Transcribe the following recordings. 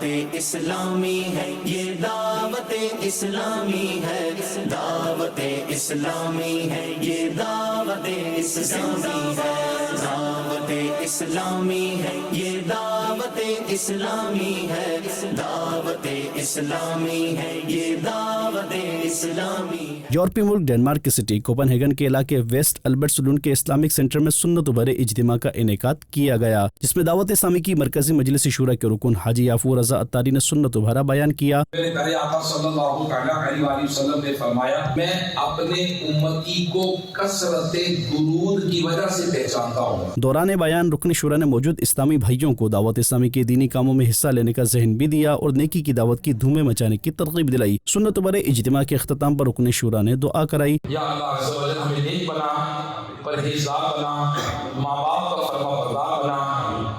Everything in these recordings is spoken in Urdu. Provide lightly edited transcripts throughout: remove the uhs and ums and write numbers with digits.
دعوت اسلامی ہے، یہ دعوت اسلامی ہے، دعوت اسلامی ہے، یہ دعوت اسلامی ہے، دعوت اسلامی ہے، یہ دعوت اسلامی ہے، دعوت اسلامی ہے، یہ دعوت اسلامی ہے۔ یورپی ملک ڈنمارک کی سٹی کوپن ہیگن کے علاقے ویسٹ البرٹ سلون کے اسلامک سینٹر میں سنت و بر اجتماع کا انعقاد کیا گیا، جس میں دعوت اسلامی کی مرکزی مجلس شورا کے رکن حاجی یافور رضا عطاری نے سنت و بھرا بیان کیا۔ میرے پیارے آقا صلی اللہ علیہ وآلہ وسلم نے فرمایا، میں اپنے امتی کو کثرت درود کی وجہ سے پہچانتا ہوں۔ دوران بیان رکن شورا نے موجود اسلامی بھائیوں کو دعوت اسلامی کے دینی کاموں میں حصہ لینے کا ذہن بھی دیا اور نیکی کی دعوت کی دھومیں مچانے کی ترغیب دلائی۔ سنت و بر اجتماع کے اختتام پر رکن شورا نے دعا کرائی۔ یا اللہ عز و جل ہمیں نیک بنا، پرہیزگار بنا، ماں باپ کا فرما بردار بنا،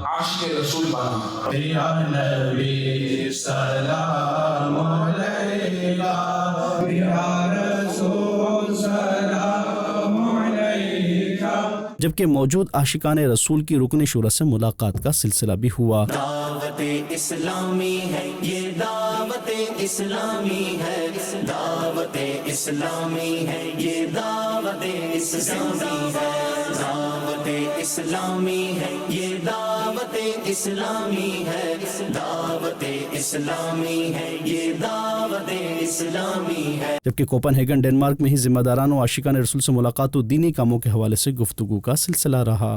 عاشق رسول بنا۔ یا نبی سلام علیکہ، یا رسول سلام علیکہ۔ جبکہ موجود عاشقان رسول کی رکن شورا سے ملاقات کا سلسلہ بھی ہوا۔ دعوت اسلامی ہے، یہ دعوت اسلامی ہے، دعوت اسلامی ہے، یہ دعوت اسلامی ہے، دعوت اسلامی ہے، یہ دعوت اسلامی ہے، دعوت اسلامی ہے، یہ دعوت اسلامی ہے۔ جبکہ کوپن ہیگن ڈنمارک میں ہی ذمہ داران و عاشقان رسول سے ملاقات و دینی کاموں کے حوالے سے گفتگو کا سلسلہ رہا۔